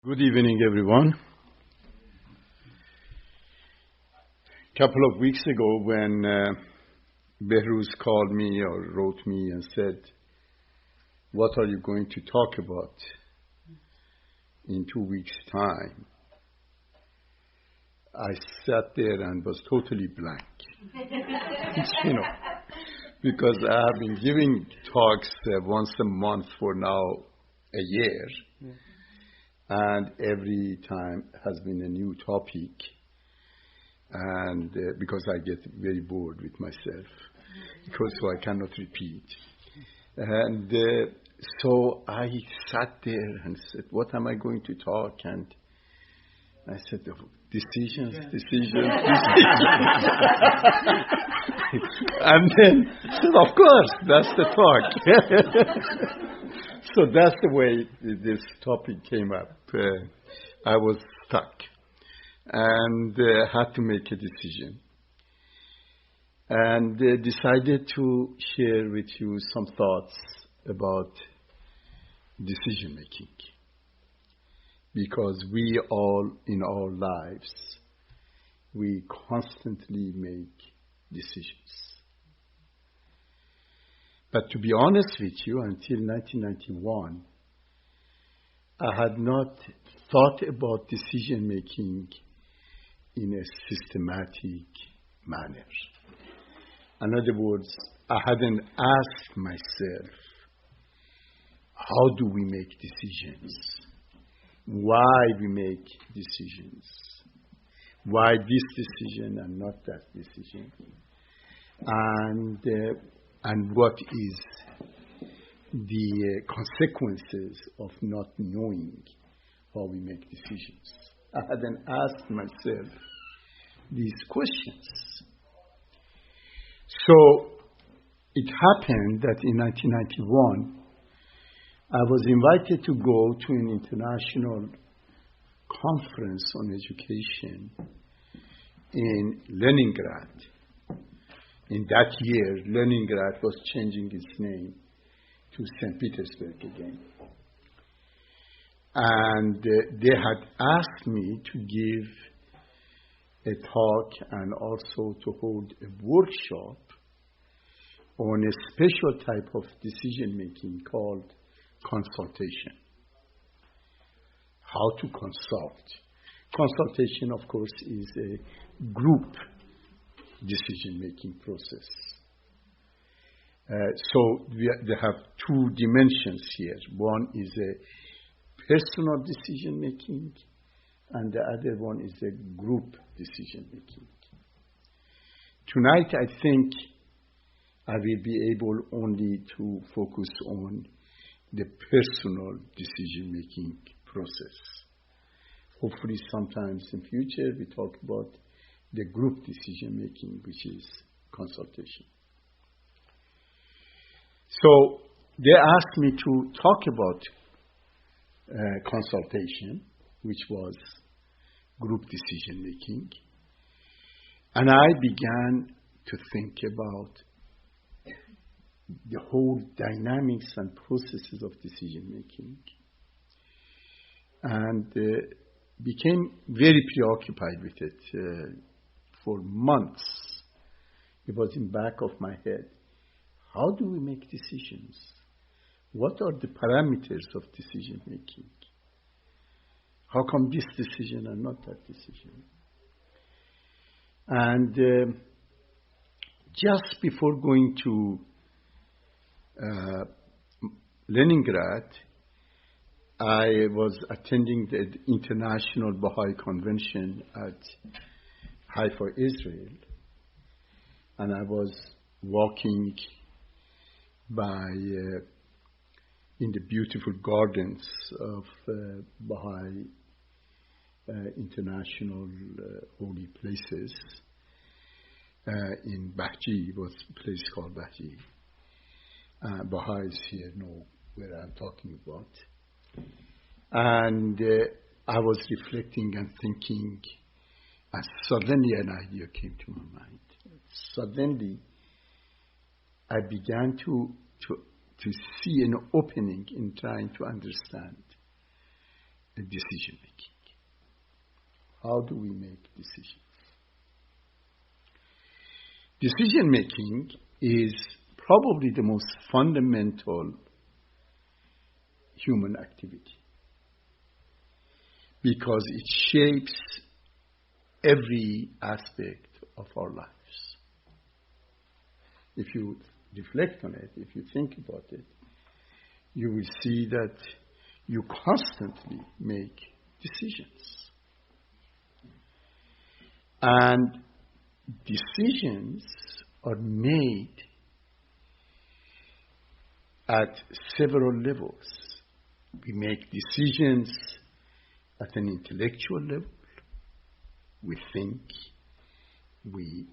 Good evening, everyone. A couple of weeks ago when Behruz called me or wrote me and said, "What are you going to talk about in 2 weeks' time?" I sat there and was totally blank. Because I have been giving talks once a month for now a year. And every time has been a new topic, and because I get very bored with myself, so I cannot repeat. And so I sat there and said, "What am I going to talk?" And I said, decisions. And then I said, "Of course, that's the talk." So that's the way this topic came up. I was stuck and had to make a decision. And decided to share with you some thoughts about decision making. Because we all, in our lives, we constantly make decisions. But to be honest with you, until 1991, I had not thought about decision making in a systematic manner. In other words, I hadn't asked myself, how do we make decisions? Why we make decisions? Why this decision and not that decision? And what is the consequences of not knowing how we make decisions? I hadn't asked myself these questions. So it happened that in 1991, I was invited to go to an international conference on education in Leningrad. In that year, Leningrad was changing its name to St. Petersburg again. And they had asked me to give a talk and also to hold a workshop on a special type of decision-making called consultation. How to consult. Consultation, of course, is a group decision-making process. So they have two dimensions here. One is a personal decision-making, and the other one is a group decision-making. Tonight, I think I will be able only to focus on the personal decision-making process. Hopefully, sometimes in future, we talk about the group decision-making, which is consultation. So they asked me to talk about consultation, which was group decision-making. And I began to think about the whole dynamics and processes of decision-making. And became very preoccupied with it. For months, it was in the back of my head. How do we make decisions? What are the parameters of decision making? How come this decision and not that decision? And just before going to Leningrad, I was attending the International Baha'i Convention at Haifa, Israel, and I was walking by in the beautiful gardens of Baha'i international holy places in Bahji. It was a place called Bahji. Baha'is here know where I'm talking about. And I was reflecting and thinking, and suddenly an idea came to my mind. Suddenly, I began to see an opening in trying to understand decision making. How do we make decisions? Decision making is probably the most fundamental human activity because it shapes every aspect of our lives. If you reflect on it, if you think about it, you will see that you constantly make decisions. And decisions are made at several levels. We make decisions at an intellectual level. We think, we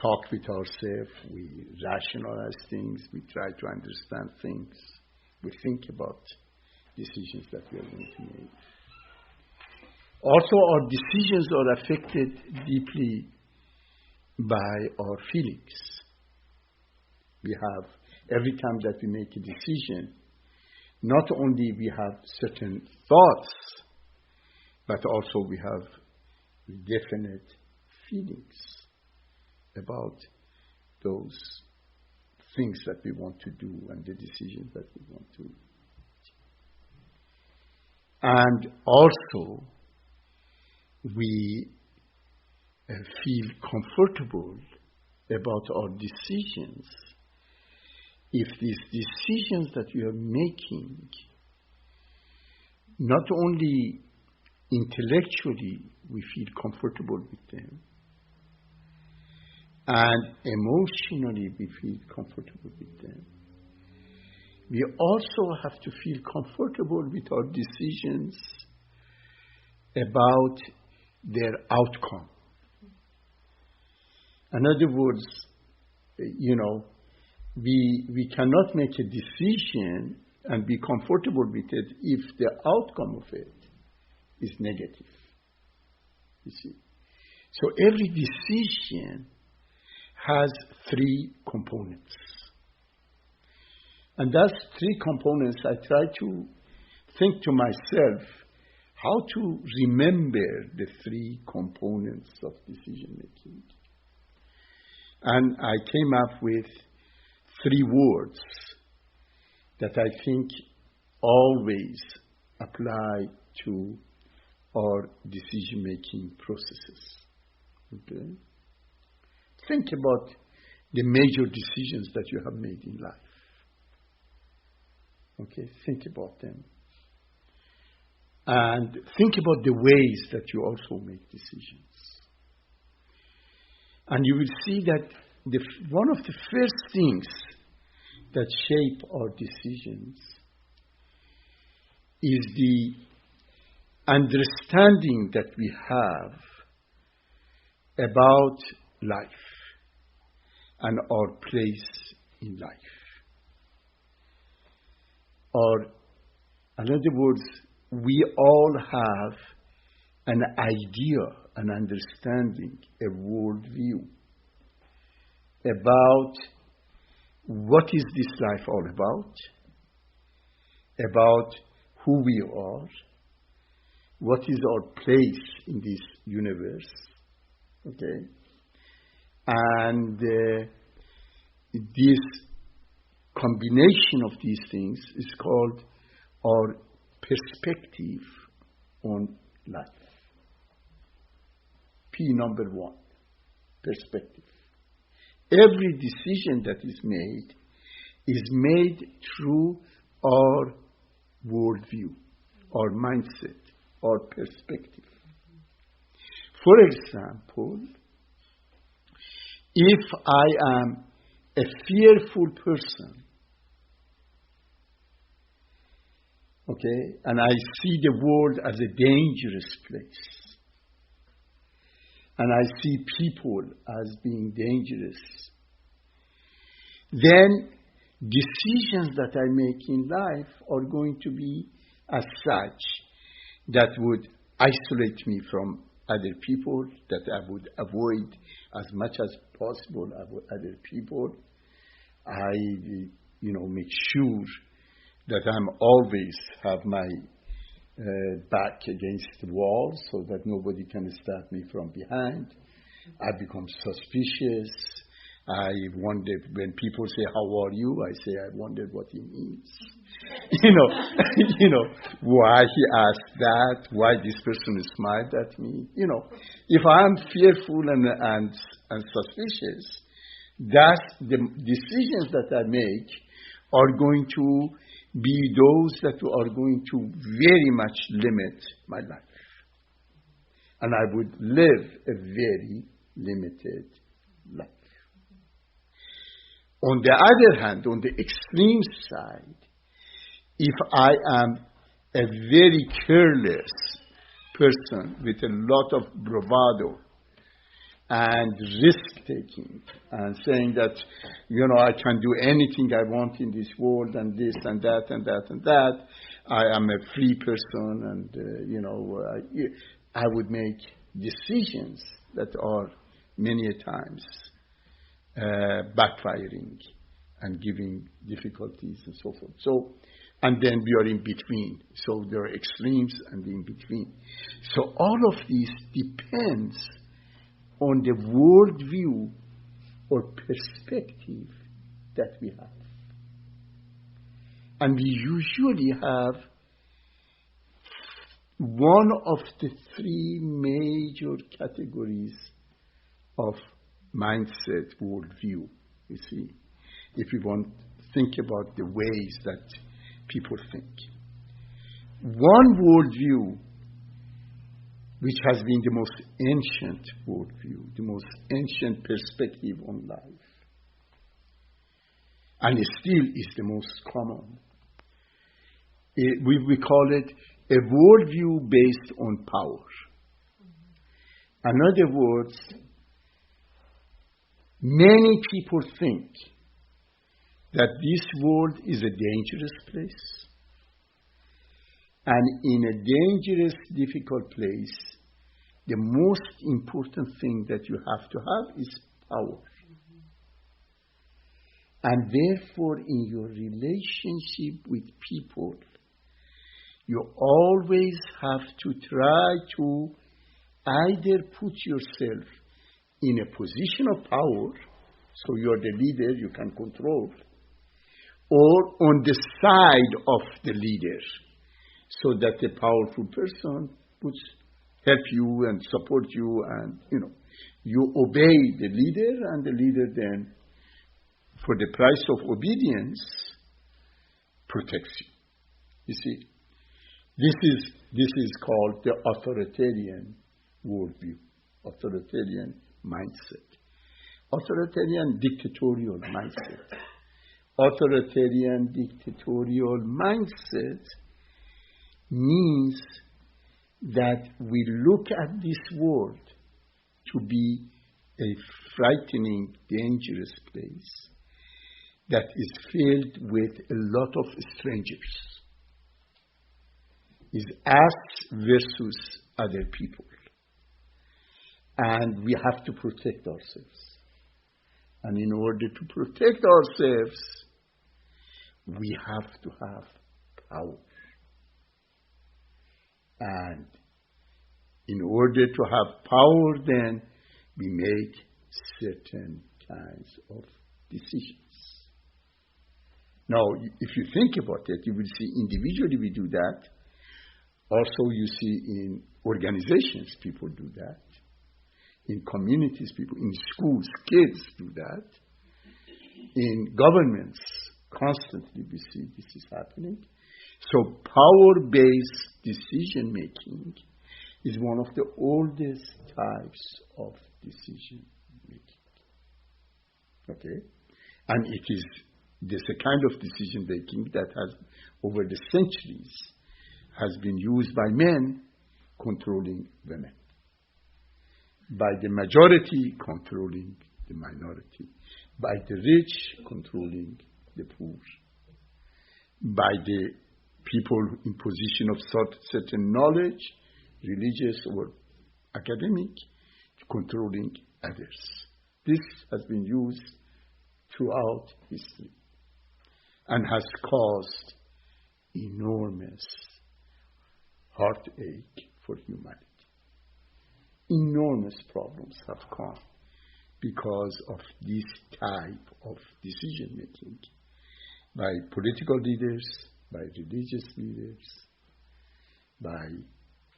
talk with ourselves, we rationalize things, we try to understand things. We think about decisions that we are going to make. Also, our decisions are affected deeply by our feelings. We have, every time that we make a decision, not only we have certain thoughts, but also we have definite feelings about those things that we want to do and the decisions that we want to make. And also, we feel comfortable about our decisions if these decisions that we are making, not only intellectually we feel comfortable with them, and emotionally we feel comfortable with them, we also have to feel comfortable with our decisions about their outcome. In other words, we cannot make a decision and be comfortable with it if the outcome of it is negative. You see? So every decision has three components. And those three components, I try to think to myself how to remember the three components of decision making. And I came up with three words that I think always apply to our decision making processes. Okay? Think about the major decisions that you have made in life. Okay, think about them. And think about the ways that you also make decisions. And you will see that one of the first things that shape our decisions is the understanding that we have about life and our place in life. Or, in other words, we all have an idea, an understanding, a worldview about what is this life all about who we are, what is our place in this universe, okay? And this combination of these things is called our perspective on life. P number one, perspective. Every decision that is made through our worldview, our mindset, our perspective. For example, if I am a fearful person, okay, and I see the world as a dangerous place, and I see people as being dangerous, then decisions that I make in life are going to be as such that would isolate me from other people, that I would avoid as much as possible other people. I, make sure that I'm always have my back against the wall so that nobody can stab me from behind. I become suspicious. I wonder, when people say, how are you? I say, I wonder what he means. Why he asked that, why this person smiled at me. If I'm fearful and suspicious, that's the decisions that I make are going to be those that are going to very much limit my life. And I would live a very limited life. On the other hand, on the extreme side, if I am a very careless person with a lot of bravado and risk-taking and saying that, I can do anything I want in this world and this and that and that and that, I am a free person and, I would make decisions that are many a times backfiring and giving difficulties and so forth. So, and then we are in between. So there are extremes and in between. So all of this depends on the worldview or perspective that we have. And we usually have one of the three major categories of mindset, worldview, you see, if we want to think about the ways that people think. One worldview, which has been the most ancient worldview, the most ancient perspective on life, and it still is the most common. We call it a worldview based on power. In other words, many people think that this world is a dangerous place. And in a dangerous, difficult place, the most important thing that you have to have is power. And therefore, in your relationship with people, you always have to try to either put yourself in a position of power, so you're the leader, you can control, or on the side of the leader, so that the powerful person would help you and support you, and you obey the leader, and the leader then, for the price of obedience, protects you. You see, this is called the authoritarian worldview, authoritarian mindset, authoritarian dictatorial mindset. Authoritarian dictatorial mindset means that we look at this world to be a frightening, dangerous place that is filled with a lot of strangers. Is us versus other people. And we have to protect ourselves. And in order to protect ourselves, we have to have power. And in order to have power, then we make certain kinds of decisions. Now, if you think about it, you will see individually we do that. Also, you see in organizations, people do that. In communities, people, in schools, kids do that. In governments, constantly we see this is happening. So power-based decision-making is one of the oldest types of decision-making. Okay? And it is this a kind of decision-making that has, over the centuries, has been used by men controlling women, by the majority controlling the minority, by the rich controlling the poor, by the people in position of certain knowledge, religious or academic, controlling others. This has been used throughout history and has caused enormous heartache for humanity. Enormous problems have come because of this type of decision-making by political leaders, by religious leaders, by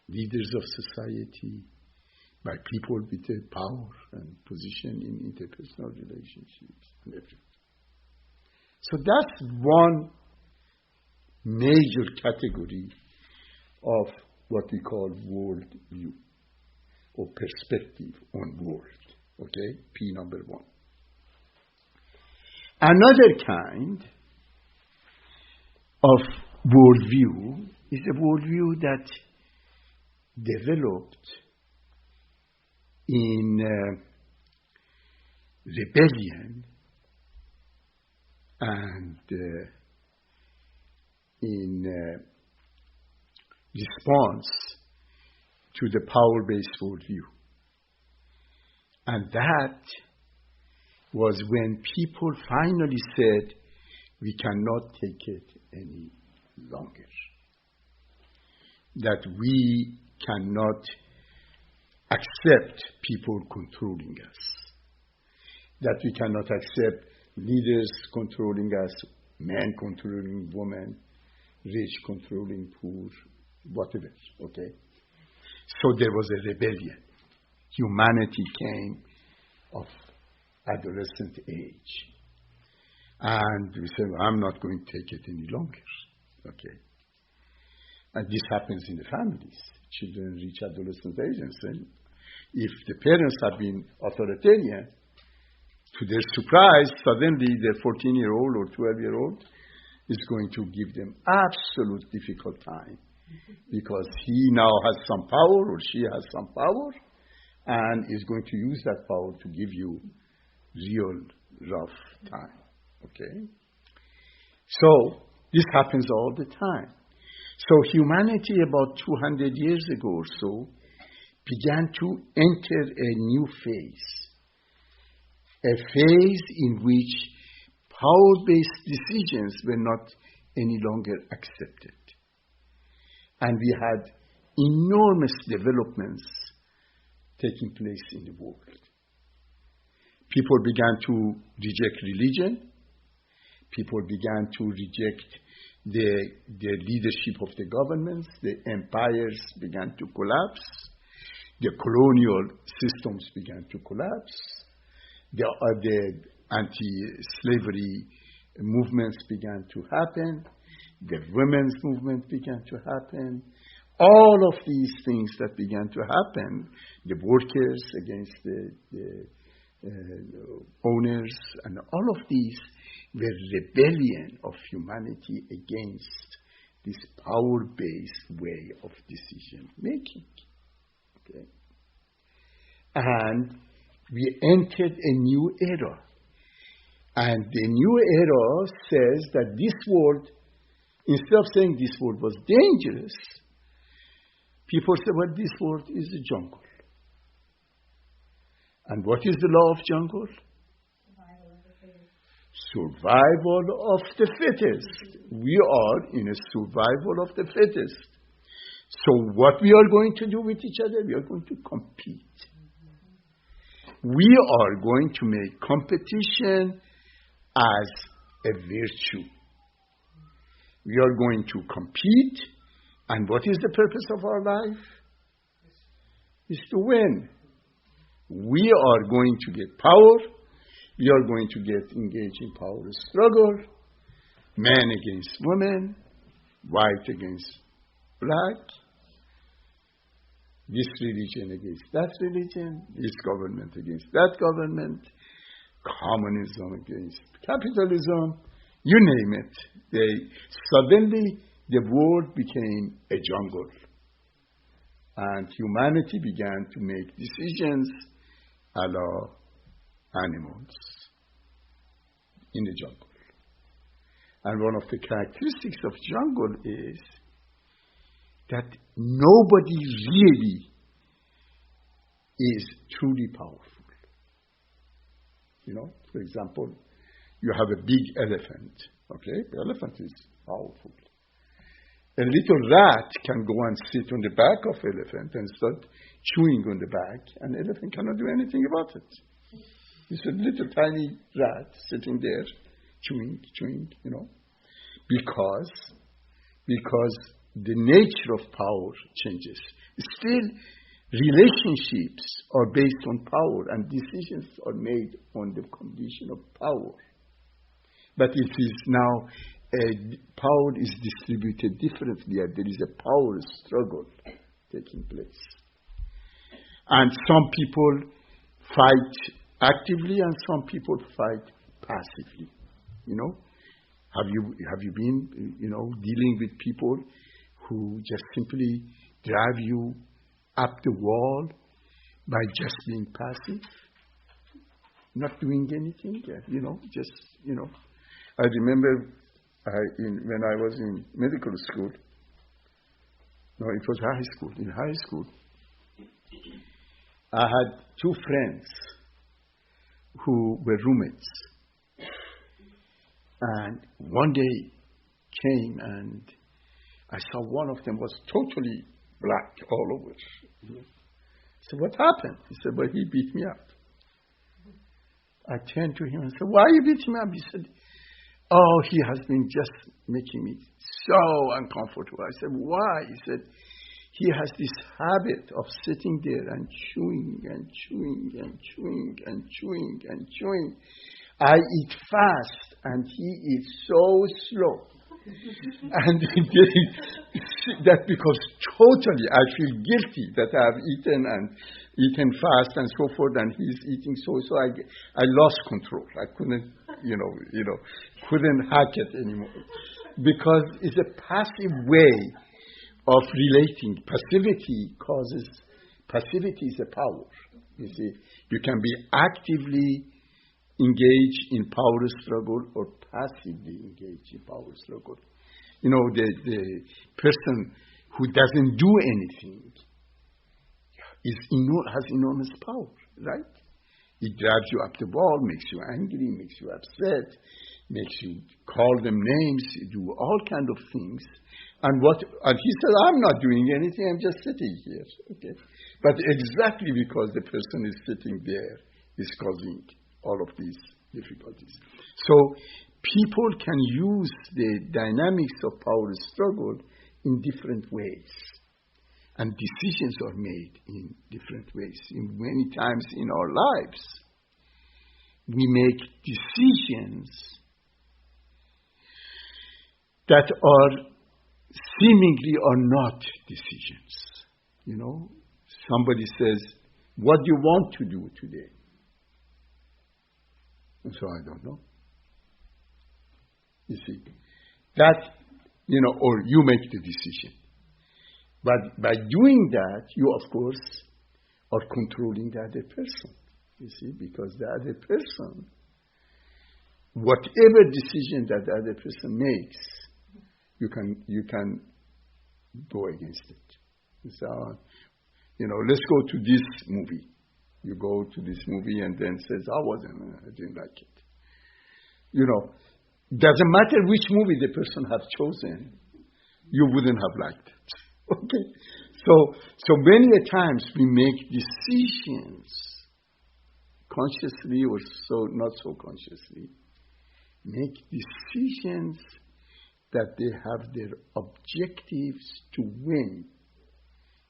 leaders of society, by people with the power and position in interpersonal relationships and everything. So that's one major category of what we call world view or perspective on world. Okay, P number one. Another kind of worldview is a worldview that developed in rebellion and in response to the power-based worldview. And that was when people finally said, we cannot take it any longer. That we cannot accept people controlling us. That we cannot accept leaders controlling us, men controlling women, rich controlling poor, whatever, okay? So there was a rebellion. Humanity came of adolescent age. And we said, well, I'm not going to take it any longer, okay? And this happens in the families. Children reach adolescent age and say, if the parents have been authoritarian, to their surprise, suddenly the 14-year-old or 12-year-old is going to give them absolute difficult time because he now has some power or she has some power and is going to use that power to give you real rough time. Okay? So this happens all the time. So humanity about 200 years ago or so began to enter a new phase. A phase in which power-based decisions were not any longer accepted. And we had enormous developments taking place in the world. People began to reject religion. People began to reject the leadership of the governments. The empires began to collapse. The colonial systems began to collapse. The anti-slavery movements began to happen. The women's movement began to happen. All of these things that began to happen, the workers against the owners, and all of these were rebellion of humanity against this power-based way of decision-making. Okay? And we entered a new era. And the new era says that this world, instead of saying this world was dangerous, people say, well, this world is a jungle. And what is the law of jungle? Survival of the fittest. We are in a survival of the fittest. So what we are going to do with each other, we are going to compete. We are going to make competition as a virtue. We are going to compete, and what is the purpose of our life? Is to win. We are going to get power. We are going to get engaged in power struggle. Men against women, white against black, this religion against that religion, this government against that government, communism against capitalism, you name it. Suddenly the world became a jungle. And humanity began to make decisions a la animals in the jungle. And one of the characteristics of jungle is that nobody really is truly powerful. You know, for example, you have a big elephant, okay? The elephant is powerful. A little rat can go and sit on the back of elephant and start chewing on the back, and elephant cannot do anything about it. It's a little tiny rat sitting there, chewing, because the nature of power changes. Still, relationships are based on power, and decisions are made on the condition of power. But it is now, power is distributed differently, and there is a power struggle taking place. And some people fight actively, and some people fight passively. Have you been, dealing with people who just simply drive you up the wall by just being passive, not doing anything? I remember when I was in medical school. No, it was high school. In high school, I had two friends who were roommates. And one day came and I saw one of them was totally black all over. So what happened? He said, well, he beat me up. I turned to him and said, why you beat him up? He said, oh, he has been just making me so uncomfortable. I said, why? He said, he has this habit of sitting there and chewing and chewing and chewing and chewing and chewing. I eat fast and he eats so slow. And that because totally I feel guilty that I have eaten fast and so forth, and he's eating so I lost control. I couldn't, couldn't hack it anymore. Because it's a passive way of relating. Passivity is a power. You see, you can be actively engaged in power struggle or passively engaged in power struggle. The person who doesn't do anything has enormous power, right? It drives you up the wall, makes you angry, makes you upset, makes you call them names, do all kinds of things. And he said, I'm not doing anything, I'm just sitting here. Okay. But exactly because the person is sitting there is causing all of these difficulties. So people can use the dynamics of power struggle in different ways. And decisions are made in different ways. In many times in our lives, we make decisions that are seemingly are not decisions. Somebody says, what do you want to do today? And so I don't know. You see, that, or you make the decision. But by doing that, you, of course, are controlling the other person. You see, because the other person, whatever decision that the other person makes, you can go against it. So, let's go to this movie. You go to this movie and then says, I didn't like it. Doesn't matter which movie the person has chosen, you wouldn't have liked it. Okay? So many a times we make decisions, consciously or so not so consciously, make decisions that they have their objectives to win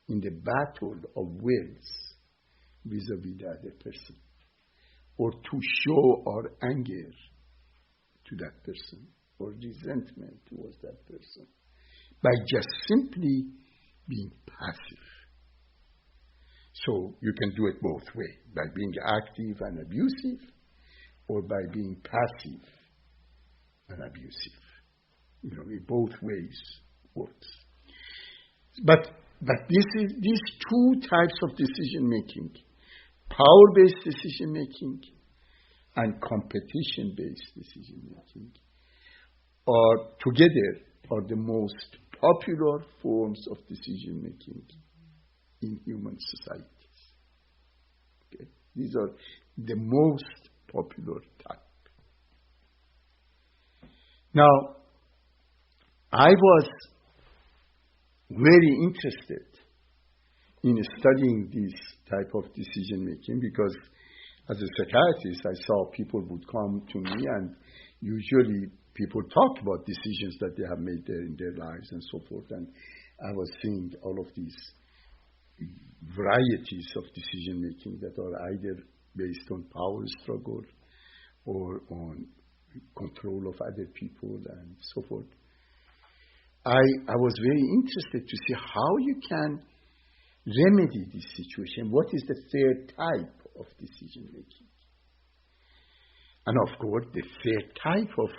in the battle of wills vis-a-vis the other person, or to show our anger to that person, or resentment towards that person, by just simply being passive. So you can do it both ways, by being active and abusive, or by being passive and abusive. In both ways works. But these two types of decision making, power-based decision making and competition-based decision making, are the most popular forms of decision making in human societies. Okay? These are the most popular type. Now, I was very interested in studying this type of decision making, because as a psychiatrist, I saw people would come to me, and usually people talk about decisions that they have made in their lives and so forth. And I was seeing all of these varieties of decision making that are either based on power struggle or on control of other people and so forth. I was very interested to see how you can remedy this situation. What is the third type of decision making? And of course, the third type of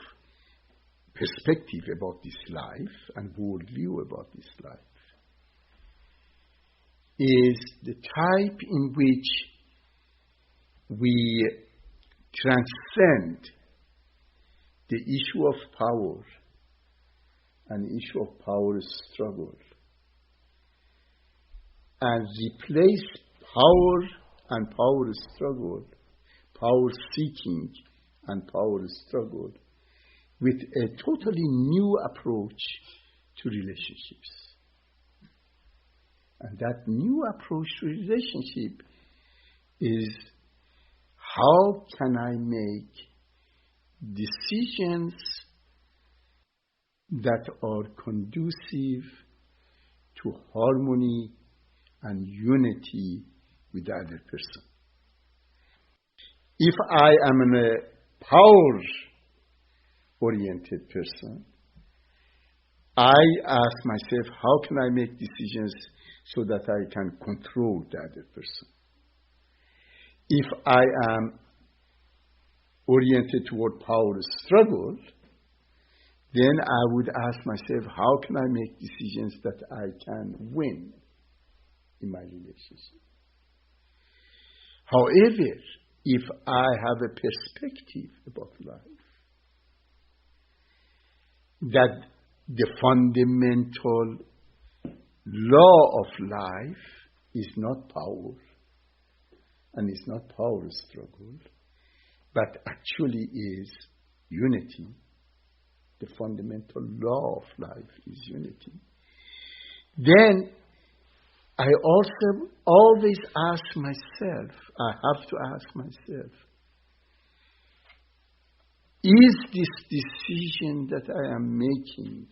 perspective about this life and worldview about this life is the type in which we transcend the issue of power and the issue of power struggle and replace power and power struggle, power seeking and power struggle, with a totally new approach to relationships. And that new approach to relationship is, how can I make decisions that are conducive to harmony and unity with the other person? If I am a power-oriented person, I ask myself, how can I make decisions so that I can control the other person? If I am oriented toward power struggle, then I would ask myself, how can I make decisions that I can win in my relationship? However, if I have a perspective about life, that the fundamental law of life is not power and is not power struggle, but actually is unity. The fundamental law of life is unity. Then I also always ask myself, I have to ask myself, is this decision that I am making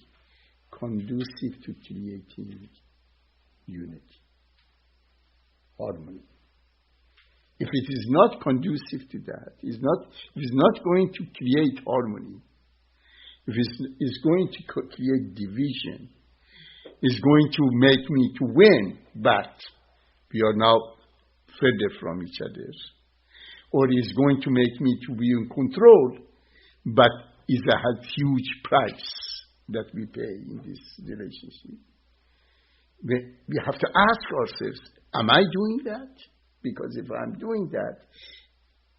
conducive to creating unity, harmony? If it is not conducive to that, is not going to create harmony, if it is going to create division, is going to make me to win, but we are now further from each other, or is going to make me to be in control, but is a huge price that we pay in this relationship. We have to ask ourselves, am I doing that? Because if I'm doing that,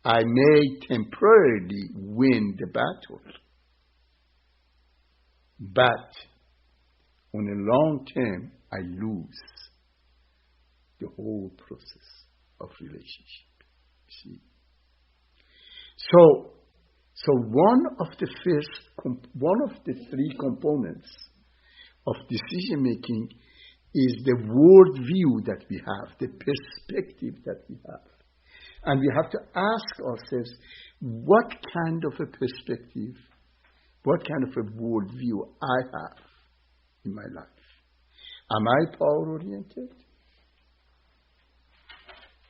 I may temporarily win the battle, but on a long term, I lose the whole process of relationship. See? So one of the three components of decision making is the worldview that we have, the perspective that we have. And we have to ask ourselves, what kind of a perspective, what kind of a worldview I have in my life? Am I power-oriented?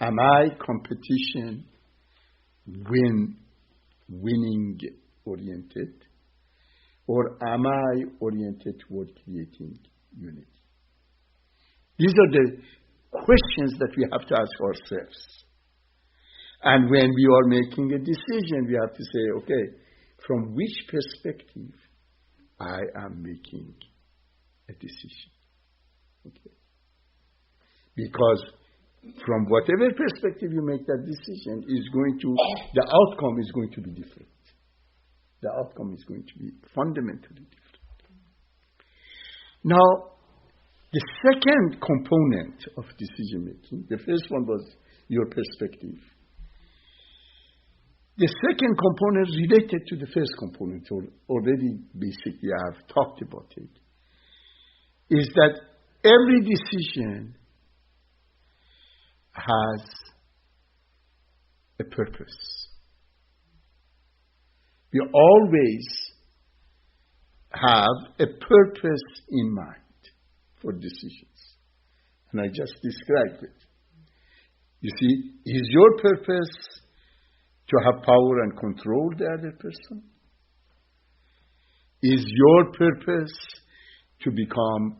Am I competition, winning-oriented? Or am I oriented toward creating unity? These are the questions that we have to ask ourselves. And when we are making a decision, we have to say, okay, from which perspective I am making a decision. Okay. Because from whatever perspective you make that decision, the outcome is going to be different. The outcome is going to be fundamentally different. Now, the second component of decision making, the first one was your perspective. The second component related to the first component, already basically I have talked about it, is that every decision has a purpose. We always have a purpose in mind for decisions. And I just described it. You see, is your purpose to have power and control the other person? Is your purpose to become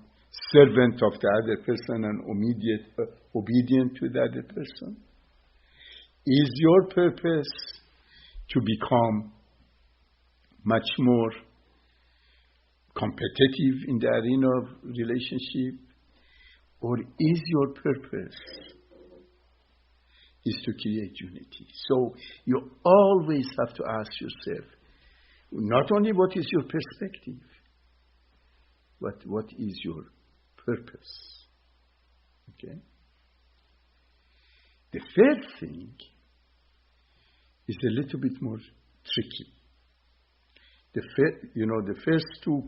servant of the other person and obedient to the other person? Is your purpose to become much more competitive in the arena of relationship? Or is your purpose is to create unity? So you always have to ask yourself, not only what is your perspective, but what is your purpose? Okay? The third thing is a little bit more tricky. The first two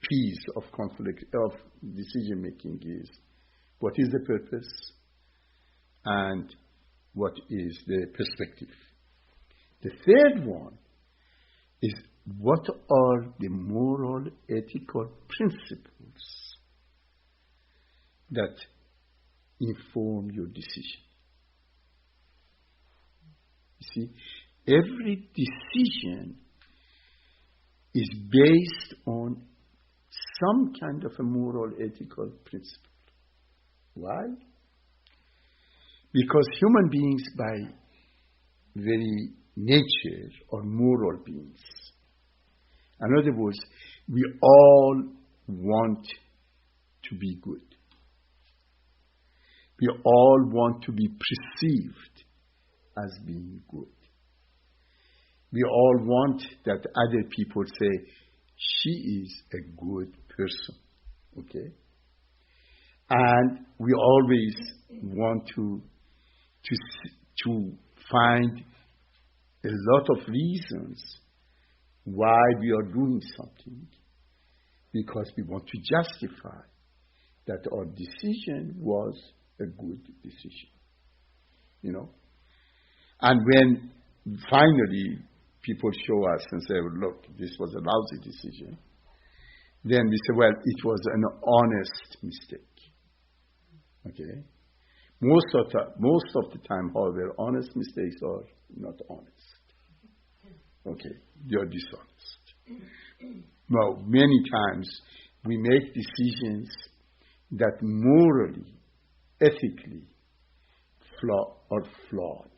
P's of conflict, of decision making is what is the purpose and what is the perspective. The third one is what are the moral, ethical principles that inform your decision. You see, every decision is based on some kind of a moral, ethical principle. Why? Because human beings by very nature are moral beings. In other words, we all want to be good. We all want to be perceived as being good. We all want that other people say, she is a good person. Okay? And we always want to find a lot of reasons why we are doing something, because we want to justify that our decision was a good decision. You know? And when finally people show us and say, well, look, this was a lousy decision, then we say, well, it was an honest mistake. Okay? Most of the time, however, honest mistakes are not honest. Okay? They are dishonest. Now, many times we make decisions that morally, ethically are flawed.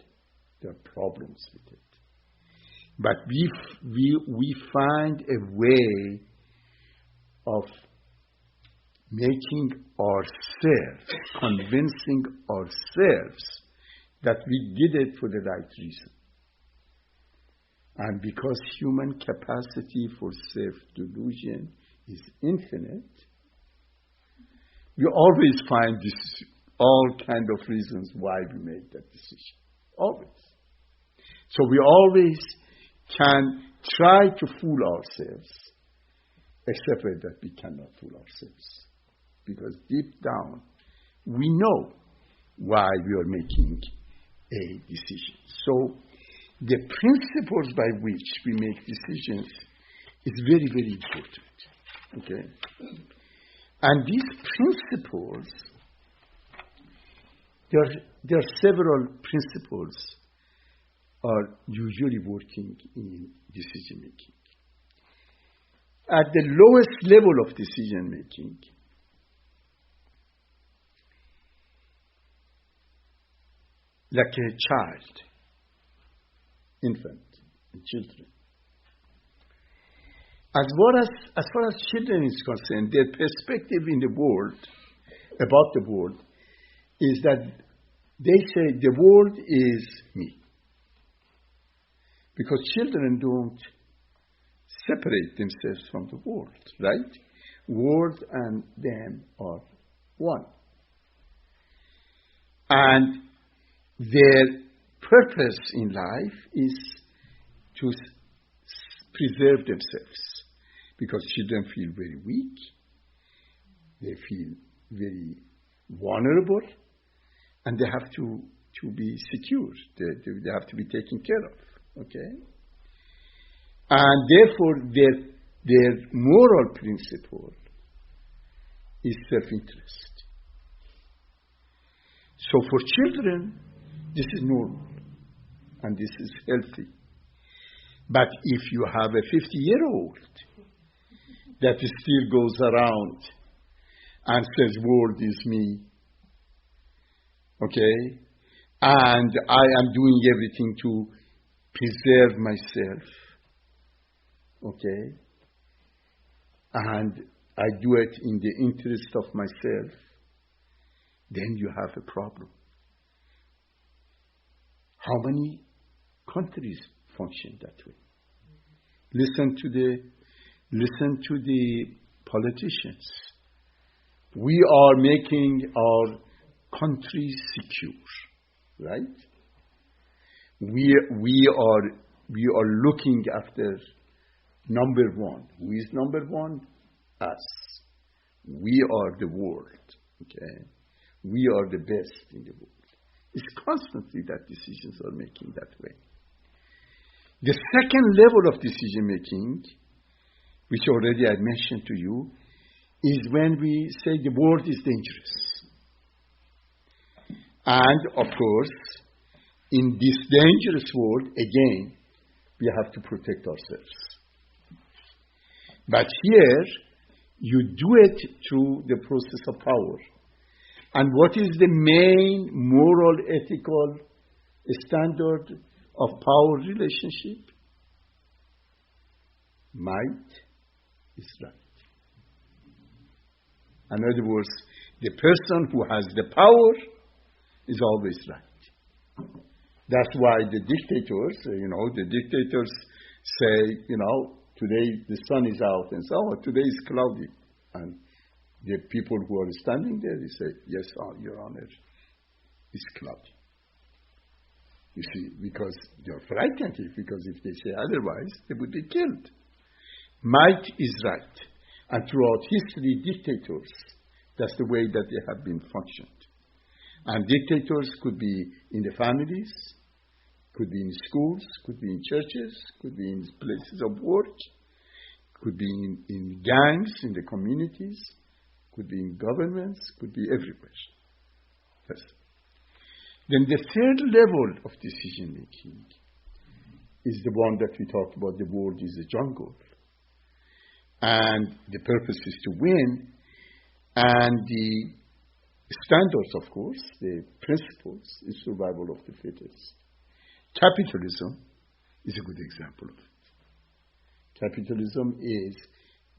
There are problems with it. But we find a way of making ourselves, convincing ourselves that we did it for the right reason. And because human capacity for self-delusion is infinite, we always find all kind of reasons why we made that decision. Always. So we always can try to fool ourselves, except that we cannot fool ourselves. Because deep down, we know why we are making a decision. So the principles by which we make decisions is very, very important. Okay? And these principles, there are several principles are usually working in decision making. At the lowest level of decision making, like a child, infant, and children. As far as children is concerned, their perspective in the world, about the world, is that they say the world is me. Because children don't separate themselves from the world, right? World and them are one. And their purpose in life is to preserve themselves. Because children feel very weak. They feel very vulnerable, and they have to be secure. They have to be taken care of. Okay? And therefore, their moral principle is self-interest. So for children, this is normal, and this is healthy. But if you have a 50-year-old that still goes around and says, world is me, okay, and I am doing everything to preserve myself, okay, and I do it in the interest of myself, then you have a problem. How many countries function that way? Listen to the politicians. We are making our country secure, right? We are looking after number one. Who is number one? Us. We are the world. Okay, we are the best in the world. It's constantly that decisions are making that way. The second level of decision making, which already I mentioned to you, is when we say the world is dangerous. And of course, in this dangerous world, again, we have to protect ourselves. But here, you do it through the process of power. And what is the main moral, ethical standard of power relationship? Might is right. In other words, the person who has the power is always right. That's why the dictators say, today the sun is out, and so today is cloudy. And the people who are standing there, they say, yes, Your Honor, it's cloudy. You see, because they're frightened, because if they say otherwise, they would be killed. Might is right. And throughout history, dictators, that's the way that they have been functioned. And dictators could be in the families, could be in schools, could be in churches, could be in places of work, could be in gangs, in the communities, could be in governments, could be everywhere. Yes. Then the third level of decision making is the one that we talked about. The world is a jungle. And the purpose is to win. And the standards, of course, the principles, is survival of the fittest. Capitalism is a good example of it. Capitalism is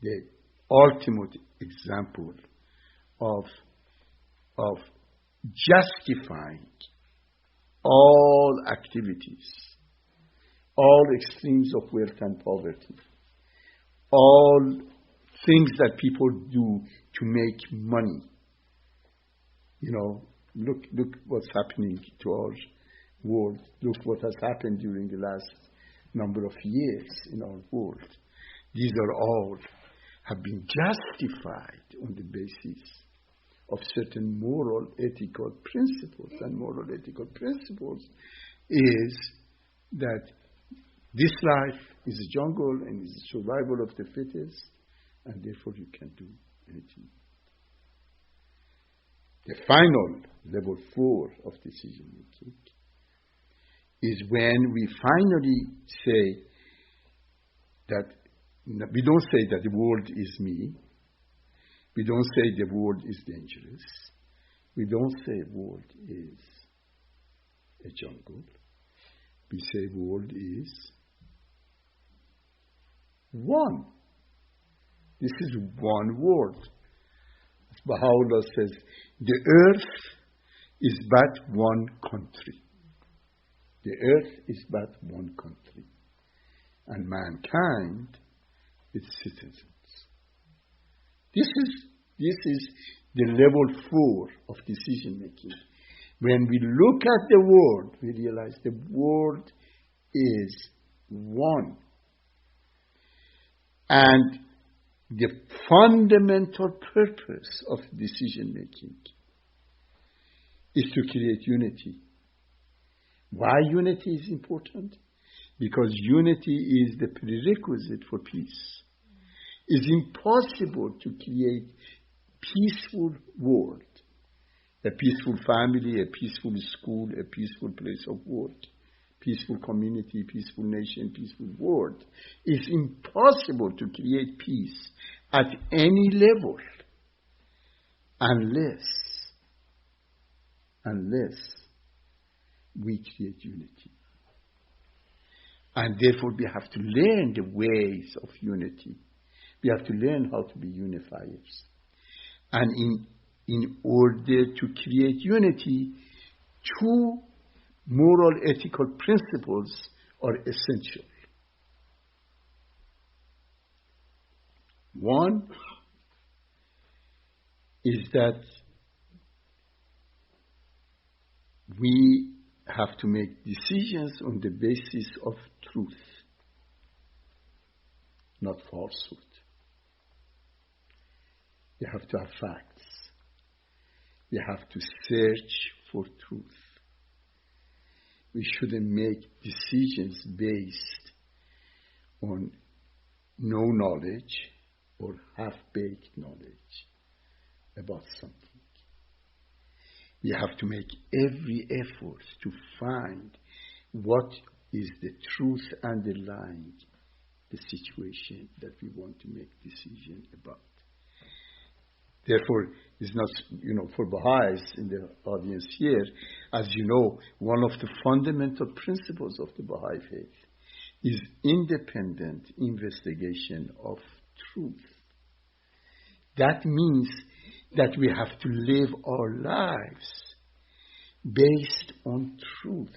the ultimate example of justifying all activities, all extremes of wealth and poverty, all things that people do to make money. Look what's happening to our world. Look what has happened during the last number of years in our world. These are all have been justified on the basis of certain moral, ethical principles. And moral, ethical principles is that this life is a jungle and is the survival of the fittest, and therefore you can do anything. The final, level 4 of decision making, is when we finally say that we don't say that the world is me. We don't say the world is dangerous. We don't say the world is a jungle. We say the world is one. This is one world. Baha'u'llah says, the earth is but one country. The earth is but one country. And mankind, its citizens. This is the level 4 of decision making. When we look at the world, we realize the world is one. And the fundamental purpose of decision making is to create unity. Why unity is important? Because unity is the prerequisite for peace. It's impossible to create peaceful world, a peaceful family, a peaceful school, a peaceful place of work, peaceful community, peaceful nation, peaceful world. It's impossible to create peace at any level unless we create unity. And therefore we have to learn the ways of unity. We have to learn how to be unifiers. And in order to create unity, two moral ethical principles are essential. One is that we have to make decisions on the basis of truth, not falsehood. We have to have facts. We have to search for truth. We shouldn't make decisions based on no knowledge or half-baked knowledge about something. We have to make every effort to find what is the truth underlying the situation that we want to make decision about. Therefore, it's not, for Baha'is in the audience here, as you know, one of the fundamental principles of the Baha'i faith is independent investigation of truth. That means that we have to live our lives based on truth,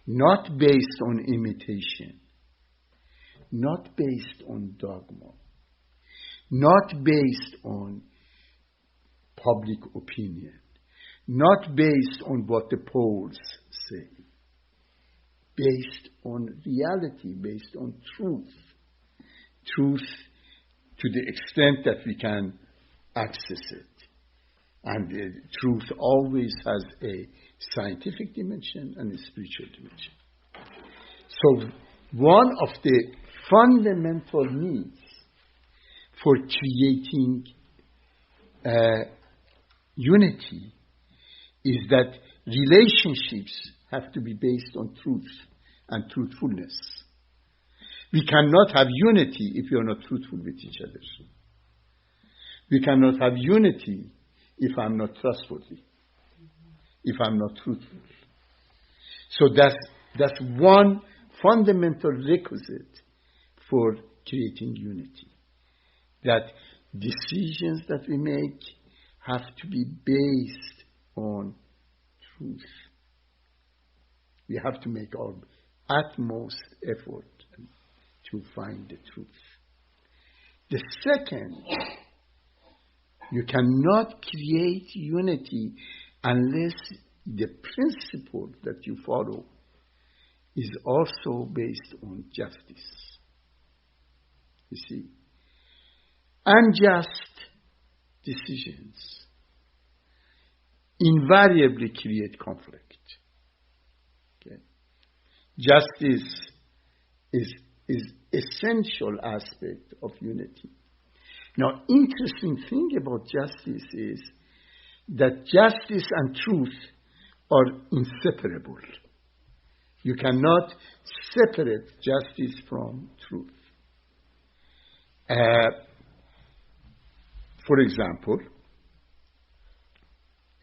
not based on imitation, not based on dogma, not based on public opinion, not based on what the polls say, based on reality, based on truth. Truth to the extent that we can access it. And truth always has a scientific dimension and a spiritual dimension. So one of the fundamental needs for creating unity is that relationships have to be based on truth and truthfulness. We cannot have unity if we are not truthful with each other. We cannot have unity if I'm not trustworthy, if I'm not truthful. So that's one fundamental requisite for creating unity. That decisions that we make have to be based on truth. We have to make our utmost effort to find the truth. The second, you cannot create unity unless the principle that you follow is also based on justice. You see, unjust decisions invariably create conflict. Okay? Justice is essential aspect of unity. Now, interesting thing about justice is that justice and truth are inseparable. You cannot separate justice from truth. For example,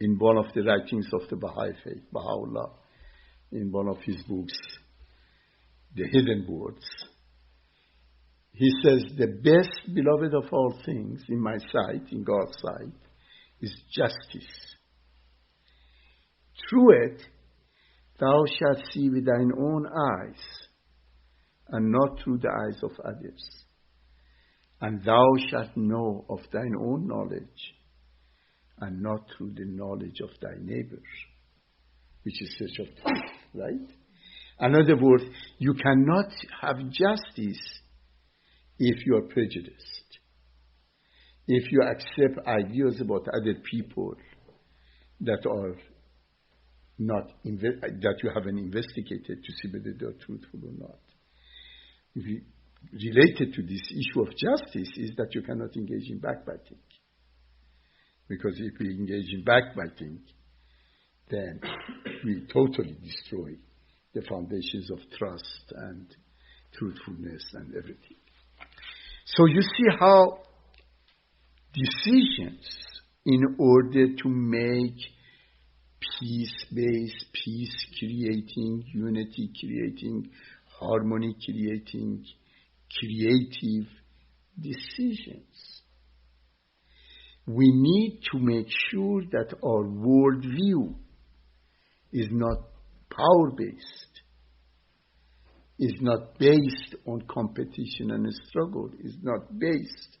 in one of the writings of the Baha'i faith, Baha'u'llah, in one of his books, The Hidden Words, he says, the best beloved of all things in my sight, in God's sight, is justice. Through it, thou shalt see with thine own eyes, and not through the eyes of others. And thou shalt know of thine own knowledge, and not through the knowledge of thy neighbor, which is search of truth, right? In other words, you cannot have justice if you are prejudiced. if you accept ideas about other people that are not that you haven't investigated to see whether they're truthful or not. Related to this issue of justice is that you cannot engage in backbiting. Because if we engage in backbiting, then we totally destroy the foundations of trust and truthfulness and everything. So you see how decisions in order to make peace-based, peace-creating, unity-creating, harmony-creating, creative decisions. We need to make sure that our worldview is not power-based, is not based on competition and struggle, is not based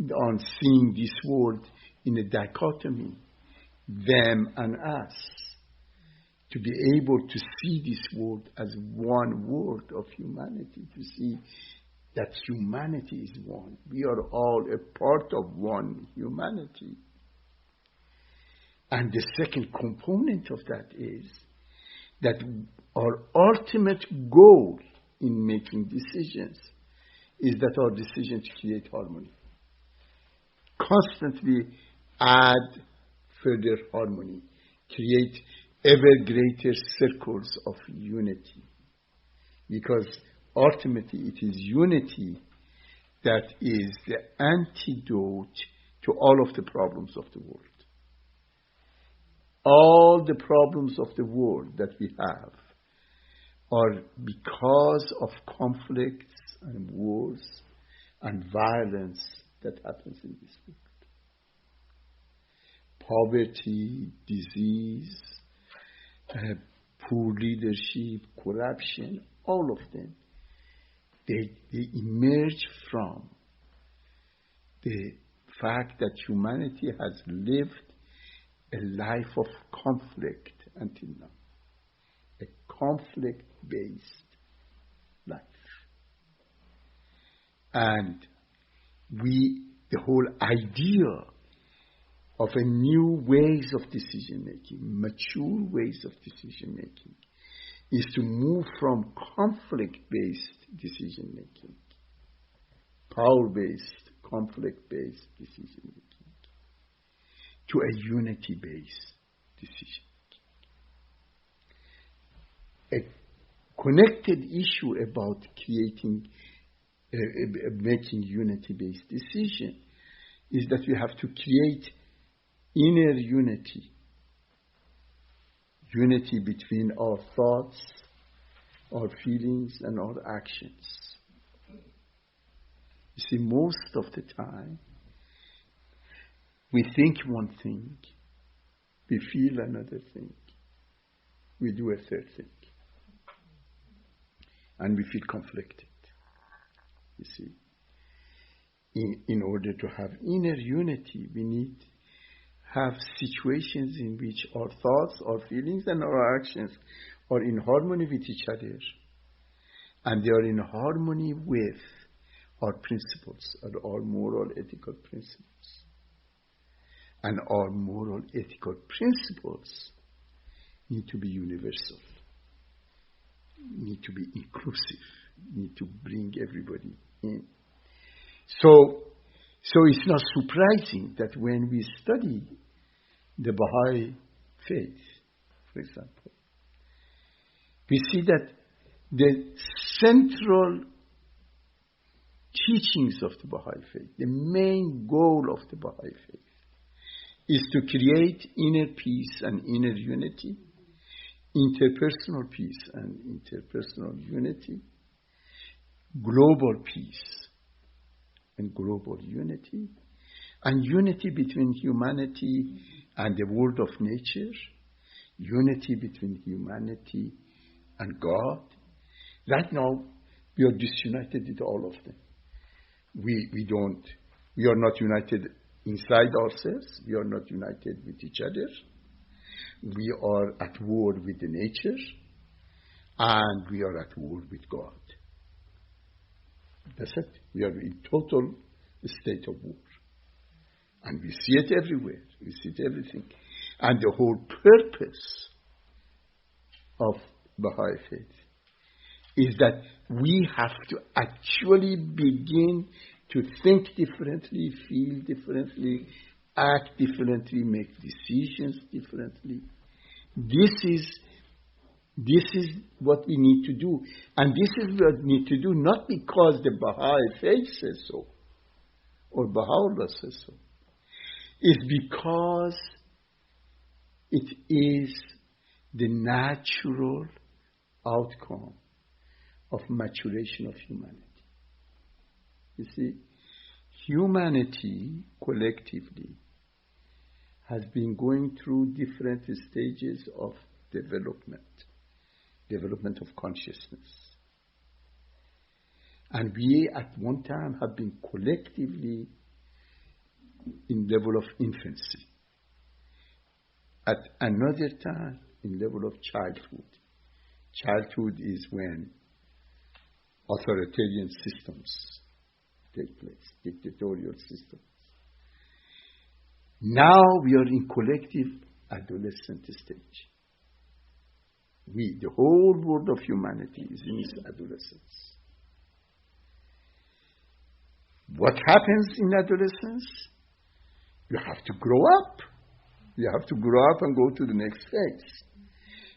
on seeing this world in a dichotomy, them and us. To be able to see this world as one world of humanity, to see that humanity is one. We are all a part of one humanity. And the second component of that is that our ultimate goal in making decisions is that our decisions create harmony. Constantly add further harmony, create ever greater circles of unity. Because ultimately it is unity that is the antidote to all of the problems of the world. All the problems of the world that we have are because of conflicts and wars and violence that happens in this world. Poverty, disease, poor leadership, corruption, all of them, they emerge from the fact that humanity has lived a life of conflict until now. A conflict-based life. And the whole idea of a new ways of decision-making, mature ways of decision-making, is to move from conflict-based decision-making, power-based, conflict-based decision-making, to a unity-based decision-making. A connected issue about making unity-based decision is that we have to create inner unity. Unity between our thoughts, our feelings, and our actions. You see, most of the time, we think one thing, we feel another thing, we do a third thing, and we feel conflicted. You see, in order to have inner unity, we need have situations in which our thoughts, our feelings, and our actions are in harmony with each other. And they are in harmony with our principles, our moral, ethical principles. And our moral, ethical principles need to be universal, need to be inclusive, need to bring everybody in. So it's not surprising that when we study the Baha'i faith, for example, we see that the central teachings of the Baha'i faith, the main goal of the Baha'i faith, is to create inner peace and inner unity, interpersonal peace and interpersonal unity, global peace and global unity, and unity between humanity and the world of nature, unity between humanity and God. Right now, we are disunited with all of them. We are not united inside ourselves. We are not united with each other. We are at war with the nature, and we are at war with God. That's it. We are in total state of war. And we see it everywhere. We see it everything. And the whole purpose of Baha'i faith is that we have to actually begin to think differently, feel differently, act differently, make decisions differently. This is what we need to do. And this is what we need to do not because the Baha'i faith says so or Baha'u'llah says so. It's because it is the natural outcome of maturation of humanity. You see, humanity collectively has been going through different stages of development of consciousness. And we at one time have been collectively in level of infancy. At another time, in level of childhood. Childhood is when authoritarian systems take place, dictatorial systems. Now we are in collective adolescent stage. The whole world of humanity is in its adolescence. What happens in adolescence? You have to grow up. You have to grow up and go to the next phase.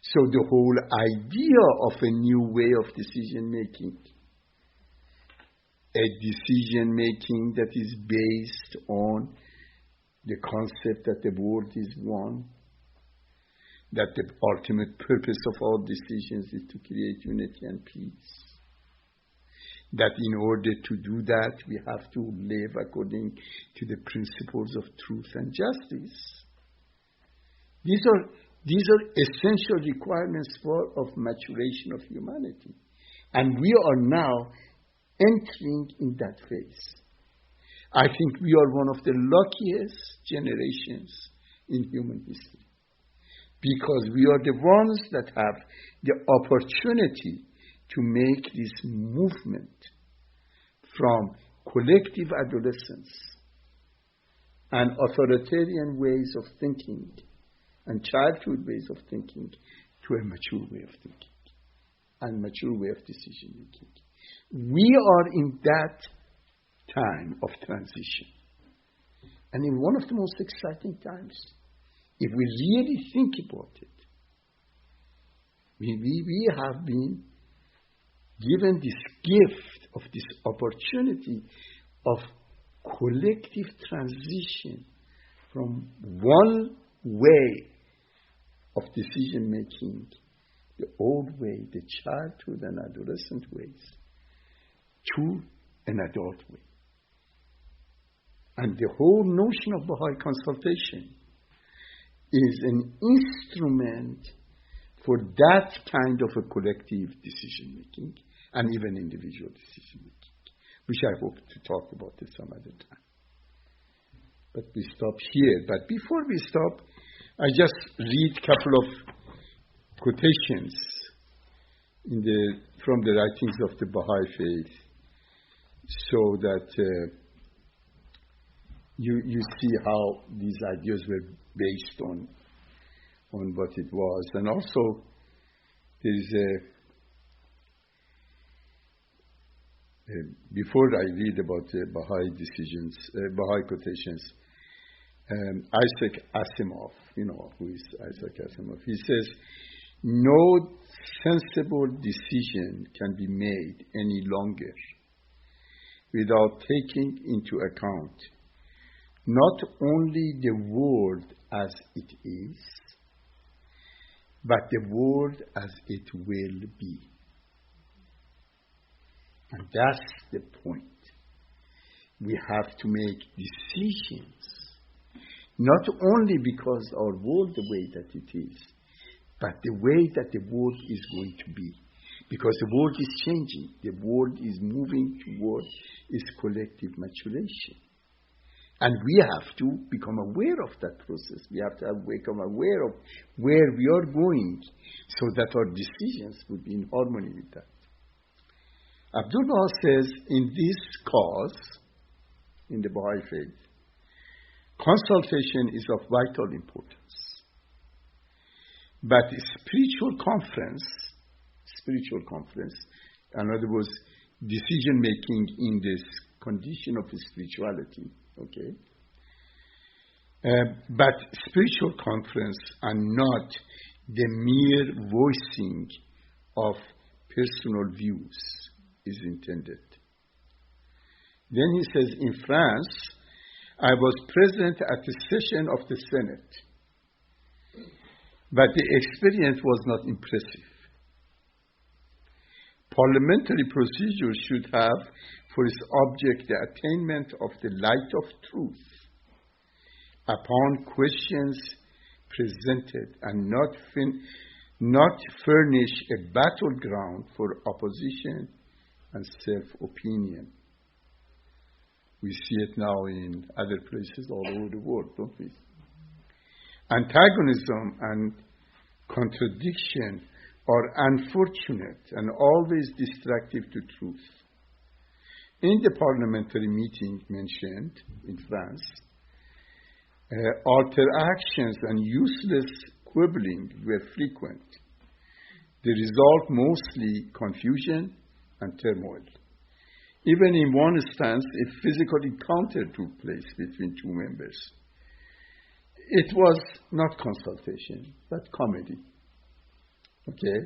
So the whole idea of a new way of decision making, a decision making that is based on the concept that the world is one, that the ultimate purpose of all decisions is to create unity and peace, that in order to do that we have to live according to the principles of truth and justice. These are essential requirements of maturation of humanity. And we are now entering in that phase. I think we are one of the luckiest generations in human history, because we are the ones that have the opportunity to make this movement from collective adolescence and authoritarian ways of thinking and childhood ways of thinking to a mature way of thinking and mature way of decision making. We are in that time of transition. And in one of the most exciting times, if we really think about it, we have been given this gift of this opportunity of collective transition from one way of decision making, the old way, the childhood and adolescent ways, to an adult way. And the whole notion of Baha'i consultation is an instrument for that kind of a collective decision making and even individual decision making, which I hope to talk about at some other time. But we stop here. But before we stop, I just read a couple of quotations from the writings of the Baha'i faith, so that you see how these ideas were based on what it was. And also, there is before I read about the Baha'i quotations, Isaac Asimov, who is Isaac Asimov, he says, no sensible decision can be made any longer without taking into account not only the world as it is, but the world as it will be. And that's the point. We have to make decisions, not only because our world the way that it is, but the way that the world is going to be. Because the world is changing. The world is moving towards its collective maturation. And we have to become aware of that process. We have to become aware of where we are going so that our decisions would be in harmony with that. Abdul Baha says, in this cause, in the Baha'i faith, Consultation is of vital importance. But spiritual conference, in other words, decision making in this condition of spirituality, okay? But spiritual conference are not the mere voicing of personal views is intended. Then he says, in France, I was present at the session of the Senate, but the experience was not impressive. Parliamentary procedure should have for its object the attainment of the light of truth upon questions presented and not furnish a battleground for opposition and self-opinion. We see it now in other places all over the world, don't we? Antagonism and contradiction are unfortunate and always destructive to truth. In the parliamentary meeting mentioned in France, interactions and useless quibbling were frequent. The result mostly confusion and turmoil. Even in one instance, a physical encounter took place between two members. It was not consultation, but comedy. Okay?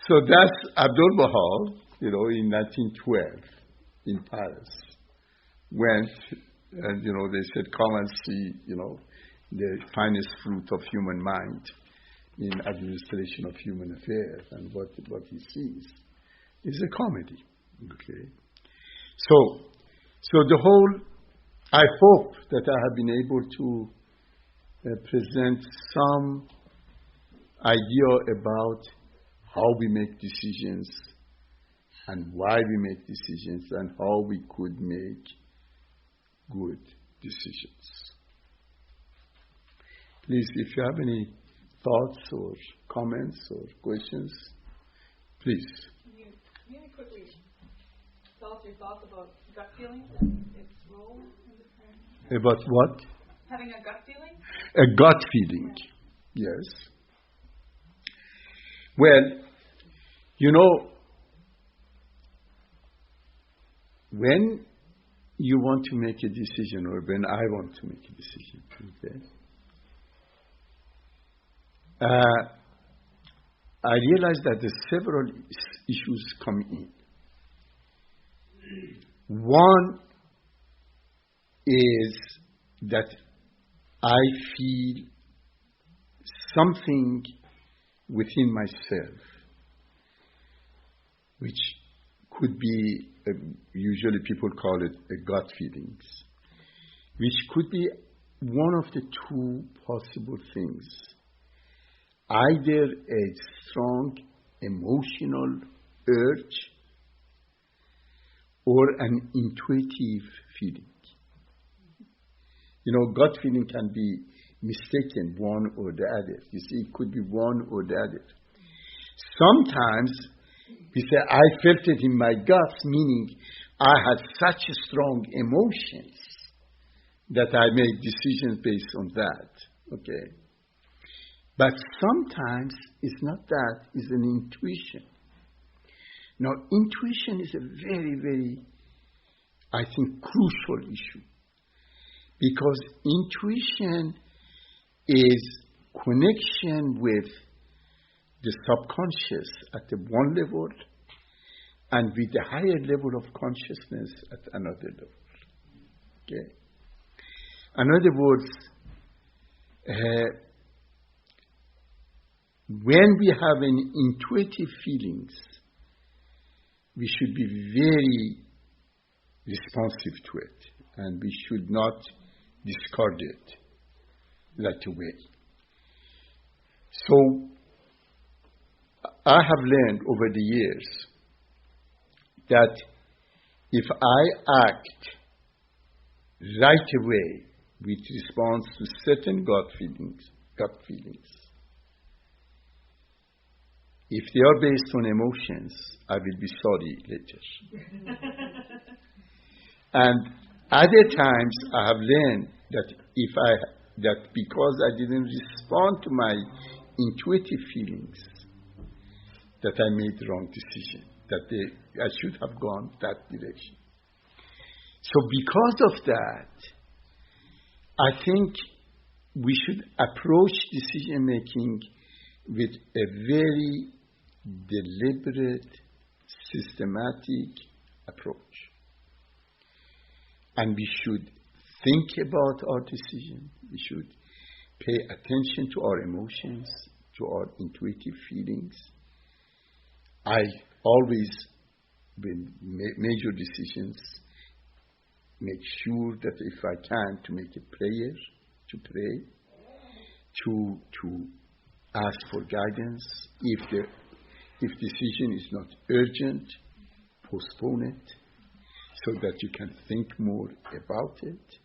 So that's Abdul Baha, in 1912 in Paris. Went, and, they said, come and see, the finest fruit of human mind in administration of human affairs. And what he sees is a comedy. Okay? So the whole, I hope that I have been able to present some idea about how we make decisions and why we make decisions and how we could make good decisions. Please, if you have any thoughts or comments or questions, please. Can you quickly tell us your thoughts about gut feelings and its role in the prayer? About what? Having a gut feeling? A gut feeling, yes. Well, when you want to make a decision, or when I want to make a decision, okay, I realize that there are several issues come in. One is that I feel something within myself, which could be, usually people call it a gut feelings, which could be one of the two possible things. Either a strong emotional urge or an intuitive feeling. Gut feeling can be mistaken, one or the other. You see, it could be one or the other. Sometimes we say, I felt it in my guts, meaning I had such strong emotions that I made decisions based on that. Okay? But sometimes it's not that, it's an intuition. Now, intuition is a very, very, I think, crucial issue. Because intuition is connection with the subconscious at the one level and with the higher level of consciousness at another level. Okay? In other words, when we have an intuitive feelings, we should be very responsive to it, and we should not discard it right away. So, I have learned over the years that if I act right away with response to certain gut feelings, if they are based on emotions, I will be sorry later. And Other times I have learned that because I didn't respond to my intuitive feelings, that I made the wrong decision, that I should have gone that direction. So because of that, I think we should approach decision making with a very deliberate, systematic approach. And we should think about our decision. We should pay attention to our emotions, to our intuitive feelings. I always, when major decisions, make sure that if I can, to make a prayer, to pray, to ask for guidance. If decision is not urgent, postpone it so that you can think more about it.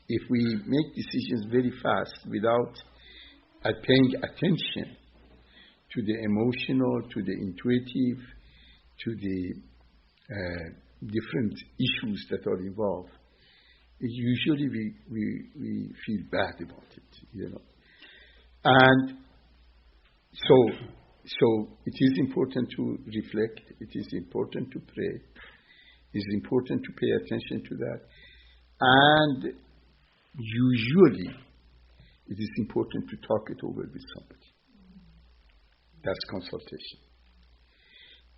If we make decisions very fast without paying attention to the emotional, to the intuitive, to the different issues that are involved, usually we feel bad about it, And so it is important to reflect. It is important to pray. It is important to pay attention to that. And usually it is important to talk it over with somebody. That's consultation.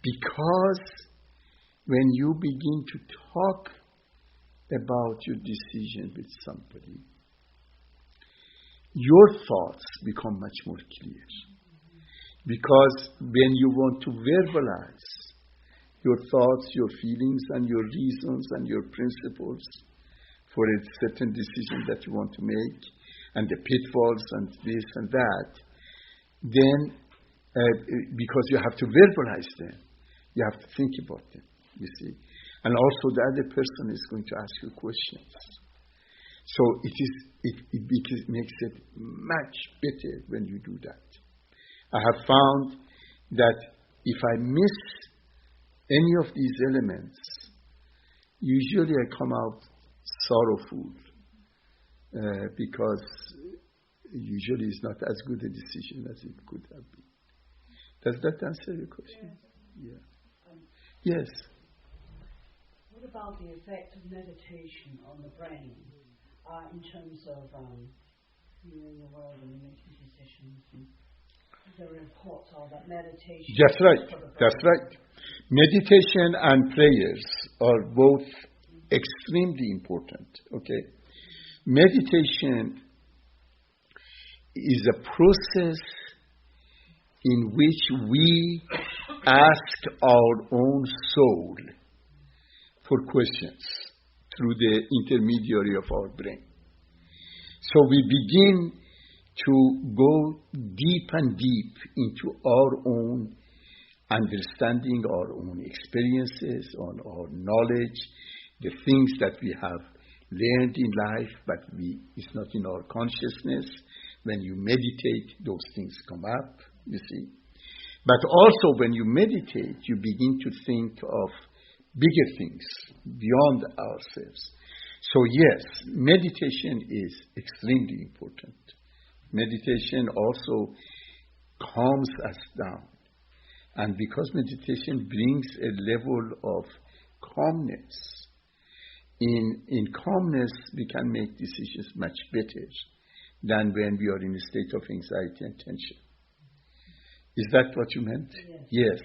Because when you begin to talk about your decision with somebody, your thoughts become much more clear. Because when you want to verbalize your thoughts, your feelings, and your reasons, and your principles for a certain decision that you want to make, and the pitfalls, and this and that, then because you have to verbalize them, you have to think about them, you see. And also the other person is going to ask you questions. So it makes it much better when you do that. I have found that if I miss any of these elements, usually I come out sorrowful because usually it's not as good a decision as it could have been. Does that answer your question? Yes. Yeah. Yes. What about the effect of meditation on the brain in terms of viewing the world and making decisions? And the reports are that meditation. That's right. That's right. Meditation and prayers are both extremely important. Okay. Meditation is a process in which we ask our own soul for questions through the intermediary of our brain. So we begin to go deep and deep into our own understanding, our own experiences, on our knowledge, the things that we have learned in life, but it's not in our consciousness. When you meditate, those things come up, you see. But also when you meditate, you begin to think of bigger things beyond ourselves. So yes, meditation is extremely important. Meditation also calms us down. And because meditation brings a level of calmness, in calmness we can make decisions much better than when we are in a state of anxiety and tension. Is that what you meant? Yes.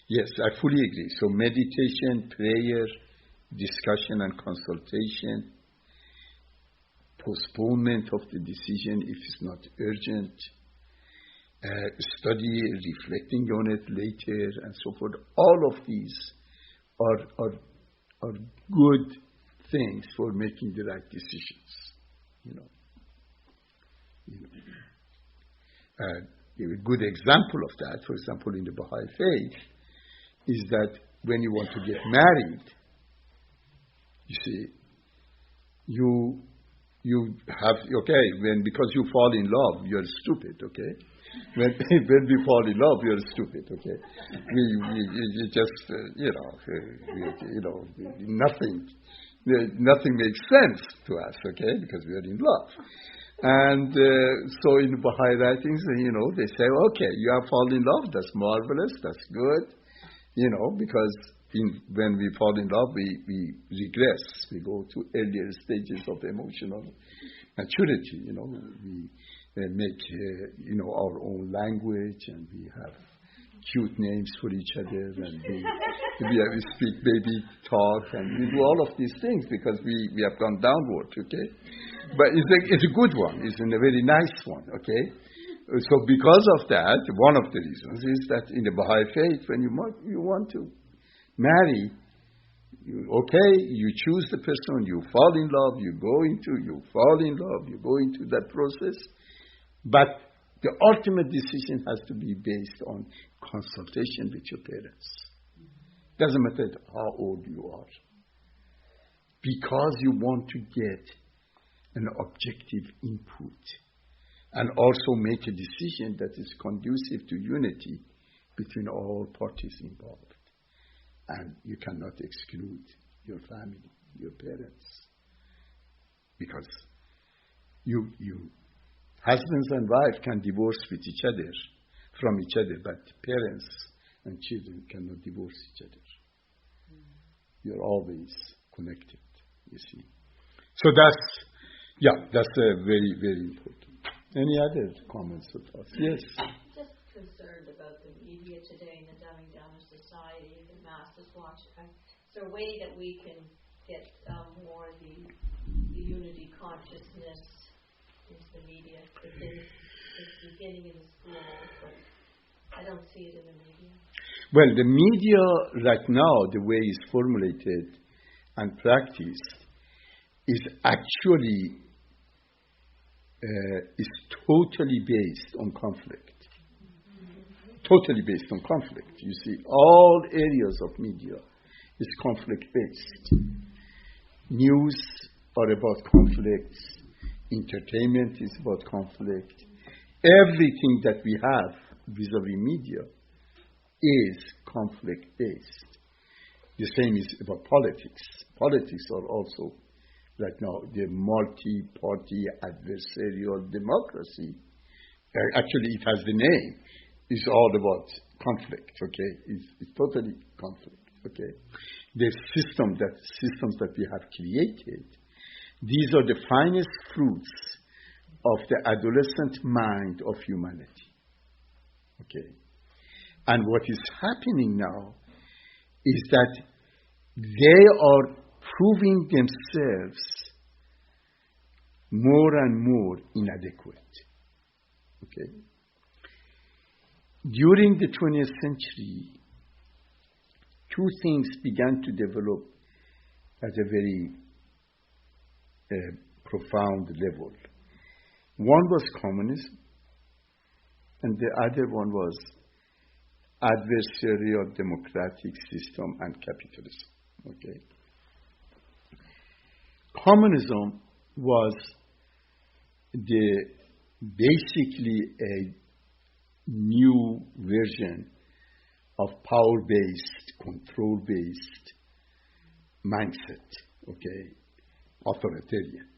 Yes, I fully agree. So meditation, prayer, discussion and consultation, postponement of the decision if it's not urgent, study, reflecting on it later, and so forth. All of these are good things for making the right decisions. A good example of that, for example, in the Baha'i faith, is that when you want to get married, you see, you have, because you fall in love, you're stupid, okay? When we fall in love, we are stupid, okay? We just, nothing makes sense to us, okay? Because we are in love. And so in Baha'i writings, they say, okay, you have fallen in love, that's marvelous, that's good, because when we fall in love, we regress. We go to earlier stages of emotional maturity, we make, our own language, and we have cute names for each other, and we speak baby talk, and we do all of these things because we have gone downward, okay? But it's a good one. It's a very nice one, okay? So because of that, one of the reasons is that in the Baha'i faith, when you want to marry, you choose the person, you fall in love, you fall in love, you go into that process, but the ultimate decision has to be based on consultation with your parents. Doesn't matter how old you are. Because you want to get an objective input and also make a decision that is conducive to unity between all parties involved. And you cannot exclude your family, your parents. Because you husbands and wives can divorce from each other, but parents and children cannot divorce each other. You're always connected, you see. So that's very, very important. Any other comments or thoughts? Yes. Just concerned about the media today and the dumbing down of society, the masses watching. Is there a way that we can get more the unity consciousness into the media? It's beginning in the schools, but I don't see it in the media. Well, the media right now, the way it's formulated and practiced, is actually is totally based on conflict. Totally based on conflict. You see, all areas of media is conflict-based. News are about conflicts. Entertainment is about conflict. Everything that we have vis-a-vis media is conflict-based. The same is about politics. Politics are also, right now, the multi-party adversarial democracy. Actually, it has the name. It's all about conflict, okay? It's totally conflict, okay? The systems that we have created, these are the finest fruits of the adolescent mind of humanity, okay? And what is happening now is that they are proving themselves more and more inadequate, okay? During the 20th century, two things began to develop at a very profound level. One was communism, and the other one was adversarial democratic system and capitalism. Okay. Communism was basically a new version of power-based, control-based mindset, okay, authoritarian.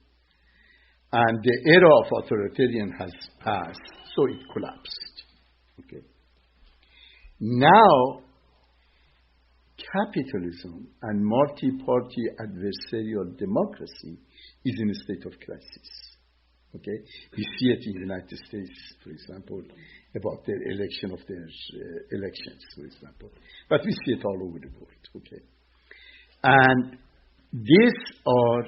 And the era of authoritarian has passed, so it collapsed, okay. Now, capitalism and multi-party adversarial democracy is in a state of crisis, okay. We see it in the United States, for example, about their election of their elections, for example. But we see it all over the world, okay? And these are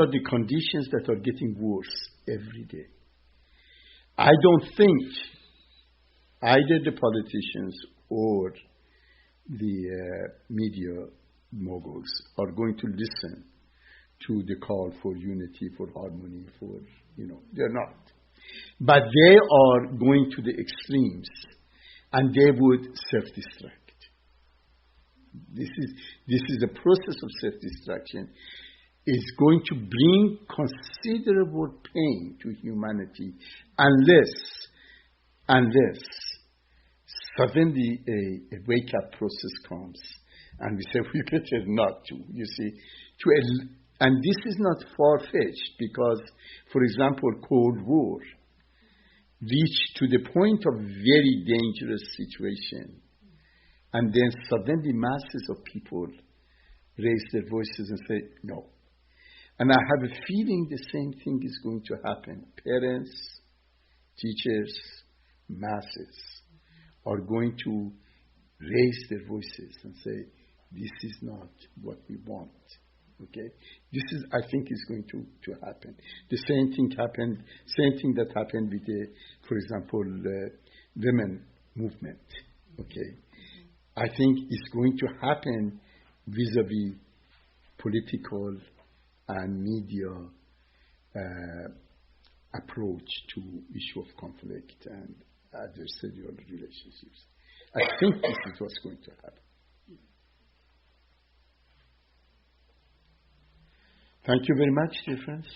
the conditions that are getting worse every day. I don't think either the politicians or the media moguls are going to listen to the call for unity, for harmony, they're not. But they are going to the extremes, and they would self-destruct. This is a process of self-destruction. is going to bring considerable pain to humanity unless suddenly a wake-up process comes and we say we better not to, you see. And this is not far-fetched because, for example, Cold War reached to the point of very dangerous situation. And then suddenly masses of people raise their voices and say, no. And I have a feeling the same thing is going to happen. Parents, teachers, masses are going to raise their voices and say, this is not what we want. Okay? This is, I think, is going to happen. The same thing that happened with the, for example, women movement. Okay? I think it's going to happen vis-a-vis political and media approach to issue of conflict and adversarial relationships. I think this is what's going to happen. Thank you very much, dear friends.